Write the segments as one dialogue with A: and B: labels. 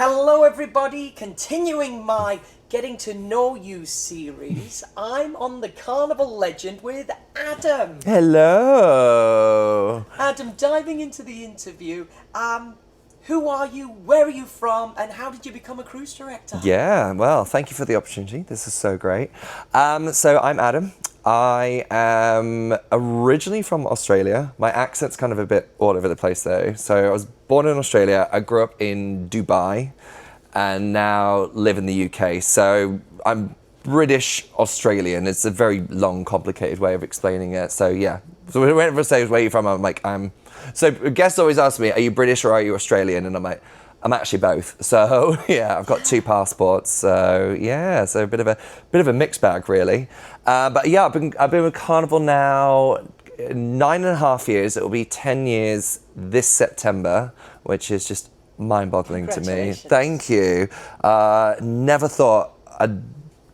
A: Hello everybody, continuing my Getting to Know You series. I'm on the Carnival Legend with Adam.
B: Hello.
A: Adam, diving into the interview, who are you, where are you from, and how did you become a cruise director?
B: Yeah, well, thank you for the opportunity. This is so great. So I'm Adam. I am originally from Australia. My accent's kind of a bit all over the place though. So I was born in Australia. I grew up in Dubai and now live in the UK. So I'm British Australian. It's a very long, complicated way of explaining it. So yeah. So whenever I say where you're from, I'm like, so guests always ask me, are you British or are you Australian? And I'm like, I'm actually both. So yeah, I've got two passports. So yeah, so a bit of a mixed bag really. But yeah, I've been with Carnival now 9.5 years. It will be 10 years this September, which is just mind-boggling to me. Thank you. Never thought I'd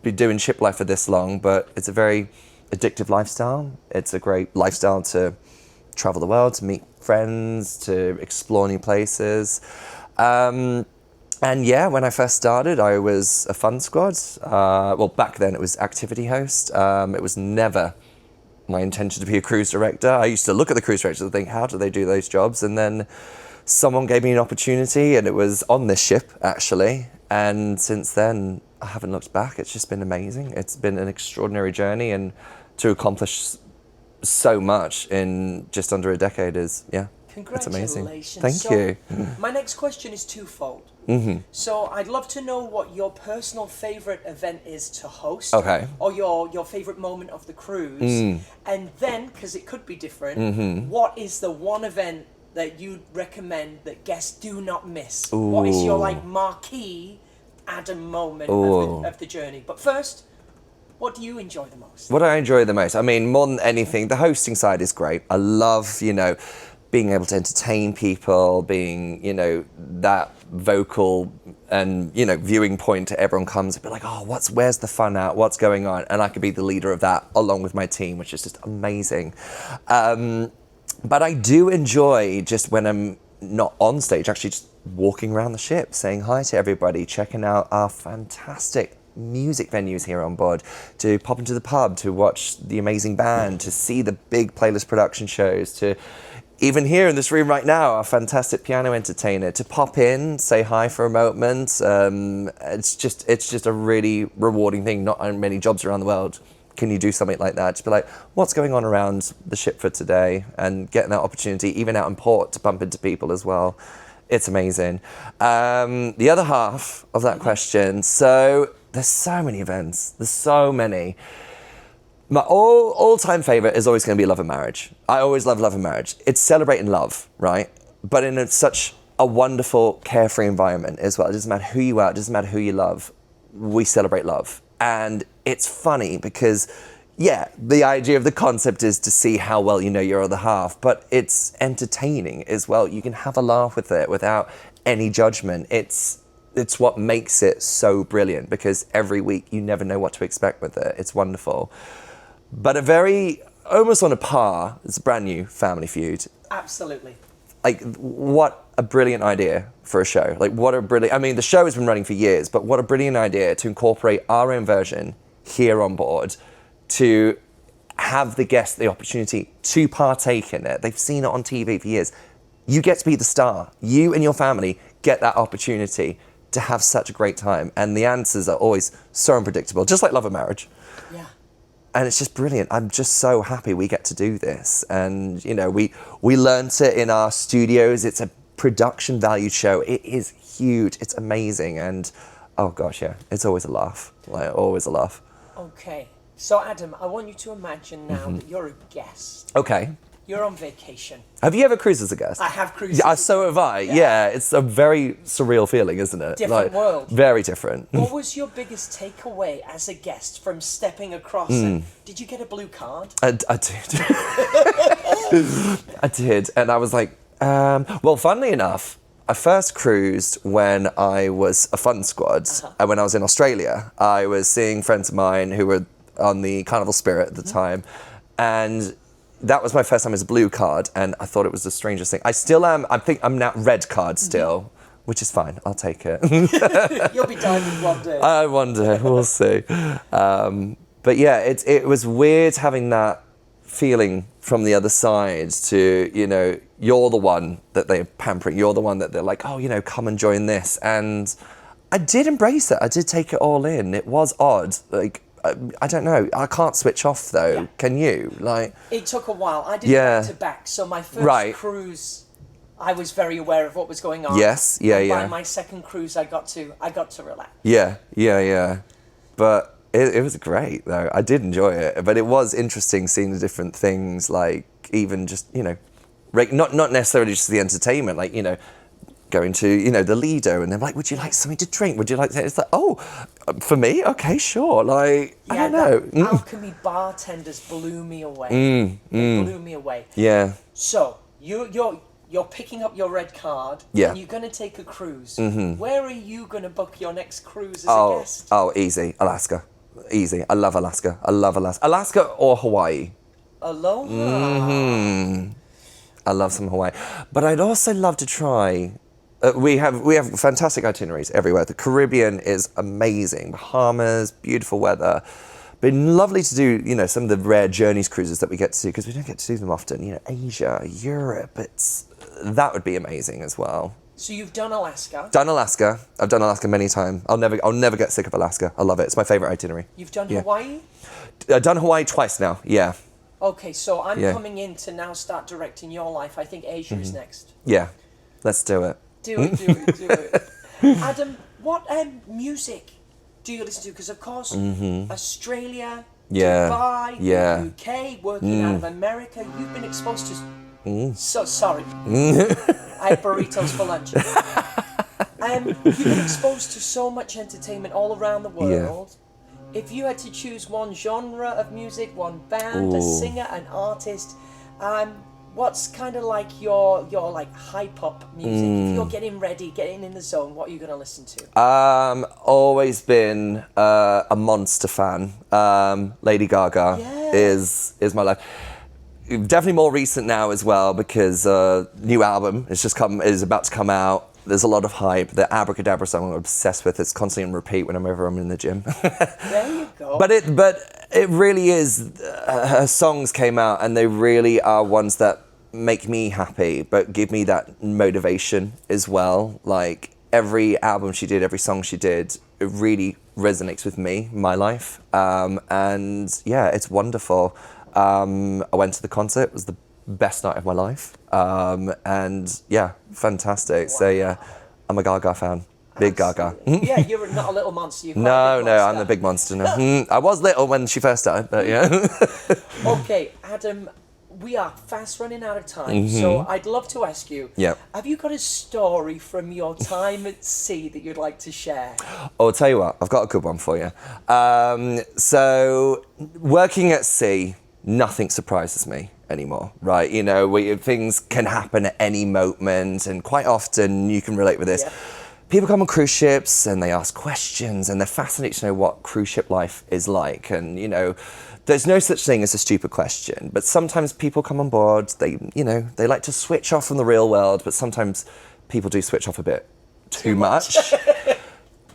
B: be doing ship life for this long, but it's a very addictive lifestyle. It's a great lifestyle to travel the world, to meet friends, to explore new places. And yeah, when I first started, I was a fun squad. Well, back then it was activity host. It was never my intention to be a cruise director. I used to look at the cruise directors and think, how do they do those jobs? And then someone gave me an opportunity and it was on this ship actually. And since then, I haven't looked back. It's just been amazing. It's been an extraordinary journey, and to accomplish so much in just under a decade is, yeah. It's amazing. Thank you.
A: My next question is twofold. So I'd love to know what your personal favourite event is to host.
B: Okay.
A: Or your favourite moment of the cruise. And then, because it could be different, what is the one event that you'd recommend that guests do not miss?
B: Ooh.
A: What is your marquee Adam moment of the journey? But first, what do you enjoy the most?
B: What I enjoy the most? I mean, more than anything, the hosting side is great. I love, being able to entertain people, being, that vocal and, viewing point to everyone comes and be like, oh, where's the fun at? What's going on? And I could be the leader of that along with my team, which is just amazing. But I do enjoy just when I'm not on stage, actually just walking around the ship, saying hi to everybody, checking out our fantastic music venues here on board, to pop into the pub, to watch the amazing band, to see the big playlist production shows, to even here in this room right now, our fantastic piano entertainer, to pop in, say hi for a moment. It's just a really rewarding thing. Not many jobs around the world can you do something like that. To be like, what's going on around the ship for today, and getting that opportunity, even out in port, to bump into people as well. It's amazing. The other half of that question, so there's so many events. There's so many. My all-time favorite is always going to be Love and Marriage. I always love Love and Marriage. It's celebrating love, right? But in such a wonderful, carefree environment as well. It doesn't matter who you are, it doesn't matter who you love. We celebrate love. And it's funny because, yeah, the idea of the concept is to see how well you know your other half, but it's entertaining as well. You can have a laugh with it without any judgment. It's what makes it so brilliant, because every week you never know what to expect with it. It's wonderful. But almost on a par, it's a brand new Family Feud.
A: Absolutely.
B: What a brilliant idea for a show. The show has been running for years, but what a brilliant idea to incorporate our own version here on board, to have the guests the opportunity to partake in it. They've seen it on TV for years. You get to be the star. You and your family get that opportunity to have such a great time. And the answers are always so unpredictable, just like Love and Marriage.
A: Yeah.
B: And it's just brilliant. I'm just so happy we get to do this. And, we learnt it in our studios. It's a production valued show. It is huge. It's amazing. And, oh gosh, yeah, it's always a laugh. Always a laugh.
A: Okay. So, Adam, I want you to imagine now that you're a guest.
B: Okay.
A: You're on vacation.
B: Have you ever cruised as a guest?
A: I have cruised.
B: Yeah, so have I. Yeah, it's a very surreal feeling, isn't it?
A: Different world.
B: Very different.
A: What was your biggest takeaway as a guest from stepping across? And did you get a blue card?
B: I did. I did. And I was like, well, funnily enough, I first cruised when I was a fun squad. And when I was in Australia, I was seeing friends of mine who were on the Carnival Spirit at the time. And that was my first time as a blue card, and I thought it was the strangest thing. I still am. I think I'm now red card still, which is fine. I'll take it.
A: You'll be diamond one day.
B: I wonder. We'll see. But yeah, it was weird having that feeling from the other side to, you know, you're the one that they're pampering. You're the one that they're like, oh, you know, come and join this. And I did embrace it. I did take it all in. It was odd. Like, I don't know. I can't switch off though. Yeah. Can you? Like,
A: it took a while. I did back to back. So my first cruise, I was very aware of what was going on.
B: Yes. Yeah.
A: And
B: yeah.
A: by my second cruise, I got to relax.
B: Yeah. Yeah. Yeah. But it was great though. I did enjoy it. But it was interesting seeing the different things. Like even just, you know, not necessarily just the entertainment. Like, you know, going to, you know, the Lido, and they're like, would you like something to drink? Would you like that? It's like, oh, for me? Okay, sure. Like, I don't know.
A: Alchemy bartenders blew me away. They blew me away.
B: Yeah.
A: So, you're picking up your red card, and you're going to take a cruise. Where are you going to book your next cruise as a guest?
B: Oh, easy. Alaska. Easy. I love Alaska. Alaska or Hawaii.
A: Aloha.
B: I love some Hawaii. But I'd also love to try... we have fantastic itineraries everywhere. The Caribbean is amazing. Bahamas, beautiful weather. Been lovely to do, you know, some of the rare journeys cruises that we get to do, because we don't get to do them often. You know, Asia, Europe. That would be amazing as well.
A: So you've done Alaska.
B: Done Alaska. I've done Alaska many times. I'll never get sick of Alaska. I love it. It's my favorite itinerary.
A: You've done Hawaii?
B: I've done Hawaii twice now. Yeah.
A: Okay, so I'm coming in to now start directing your life. I think Asia is next.
B: Yeah. Let's do it.
A: Do it. Adam, what music do you listen to? Because, of course, Australia, Dubai, the UK, working out of America, you've been exposed to... So, sorry. I had burritos for lunch. You've been exposed to so much entertainment all around the world. If you had to choose one genre of music, one band, a singer, an artist, what's kind of like your like hype up music? If you're getting ready, getting in the zone, what are you going to listen to?
B: Always been a Monster fan. Lady Gaga is my life. Definitely more recent now as well, because new album is about to come out. There's a lot of hype. The Abracadabra song I'm obsessed with. It's constantly on repeat whenever I'm in the gym.
A: There you go.
B: But it really is. Her songs came out, and they really are ones that make me happy, but give me that motivation as well. Like every album she did, every song she did, it really resonates with me, my life. And yeah, it's wonderful. I went to the concert. It was the best night of my life. And yeah, fantastic. Wow. So yeah, I'm a Gaga fan. Big
A: Absolutely.
B: Gaga.
A: Yeah, you're not a little monster. You're
B: No, I'm the big monster now. I was little when she first started, but yeah.
A: Okay, Adam, we are fast running out of time, so I'd love to ask you, have you got a story from your time at sea that you'd like to share?
B: Oh, I'll tell you what, I've got a good one for you. So, working at sea, nothing surprises me anymore, right? You know, things can happen at any moment, and quite often you can relate with this. Yeah. People come on cruise ships and they ask questions, and they're fascinated to know what cruise ship life is like. And, you know, there's no such thing as a stupid question, but sometimes people come on board, they like to switch off from the real world, but sometimes people do switch off a bit too much.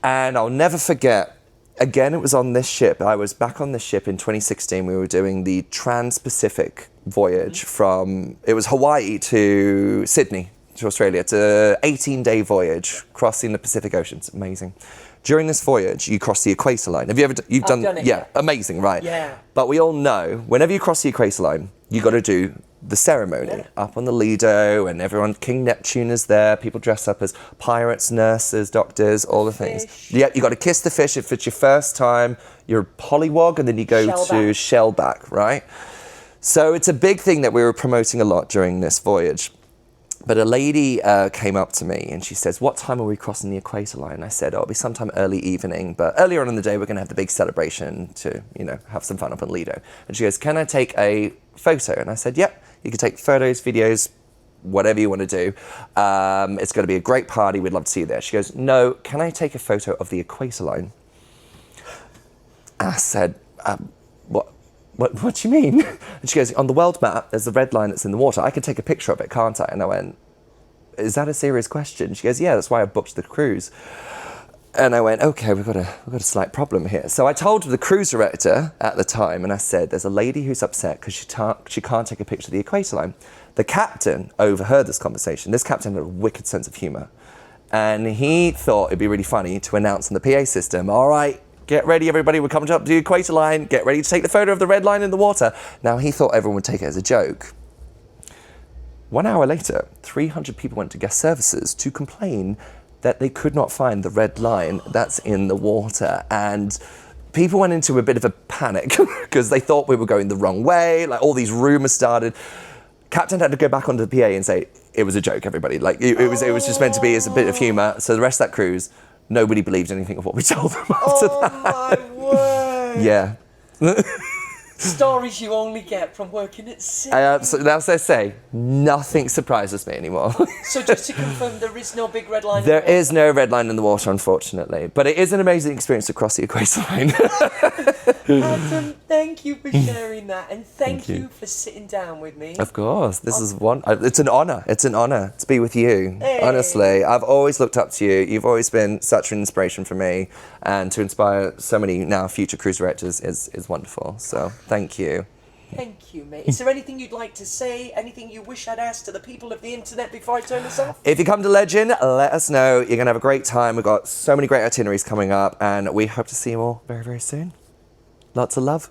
B: And I'll never forget, again, it was on this ship. I was back on this ship in 2016. We were doing the Trans-Pacific voyage from, it was Hawaii to Sydney, to Australia. It's an 18-day voyage crossing the Pacific Ocean. It's amazing. During this voyage, you cross the equator line. Have you ever? I've done it. Yeah, amazing, right?
A: Yeah.
B: But we all know, whenever you cross the equator line, you got to do the ceremony up on the Lido, and everyone. King Neptune is there. People dress up as pirates, nurses, doctors, all the things. Yeah, you got to kiss the fish if it's your first time. You're a polywog, and then you go to shellback, right? So it's a big thing that we were promoting a lot during this voyage. But a lady came up to me and she says, what time are we crossing the equator line? I said, it'll be sometime early evening, but earlier on in the day, we're going to have the big celebration to, you know, have some fun up on Lido. And she goes, can I take a photo? And I said, yep, you can take photos, videos, whatever you want to do. It's going to be a great party. We'd love to see you there. She goes, no, can I take a photo of the equator line? I said, What do you mean? And she goes, on the world map, there's the red line that's in the water. I can take a picture of it, can't I? And I went, is that a serious question? She goes, yeah, that's why I booked the cruise. And I went, okay, we've got a slight problem here. So I told the cruise director at the time, and I said, there's a lady who's upset because she can't take a picture of the equator line. The captain overheard this conversation. This captain had a wicked sense of humour. And he thought it'd be really funny to announce on the PA system, all right, get ready, everybody, we're coming up to the equator line. Get ready to take the photo of the red line in the water. Now, he thought everyone would take it as a joke. 1 hour later, 300 people went to guest services to complain that they could not find the red line that's in the water. And people went into a bit of a panic because they thought we were going the wrong way. Like, all these rumours started. Captain had to go back onto the PA and say, it was a joke, everybody. Like, it was just meant to be as a bit of humour. So the rest of that cruise, nobody believed anything of what we told them after that.
A: Oh, my word.
B: Yeah.
A: Stories you only get from working at sea.
B: So as I say, nothing surprises me anymore.
A: So just to confirm, there is no big red line?
B: There is no red line in the water, unfortunately. But it is an amazing experience to cross the equator line.
A: Adam, thank you for sharing that, and thank you for sitting down with me.
B: Of course, this is it's an honour. It's an honour to be with you.
A: Hey.
B: Honestly, I've always looked up to you. You've always been such an inspiration for me, and to inspire so many now future cruise directors is wonderful. So thank you.
A: Thank you, mate. Is there anything you'd like to say? Anything you wish I'd asked to the people of the internet before I turn this off?
B: If you come to Legend, let us know. You're going to have a great time. We've got so many great itineraries coming up, and we hope to see you all very, very soon. Lots of love.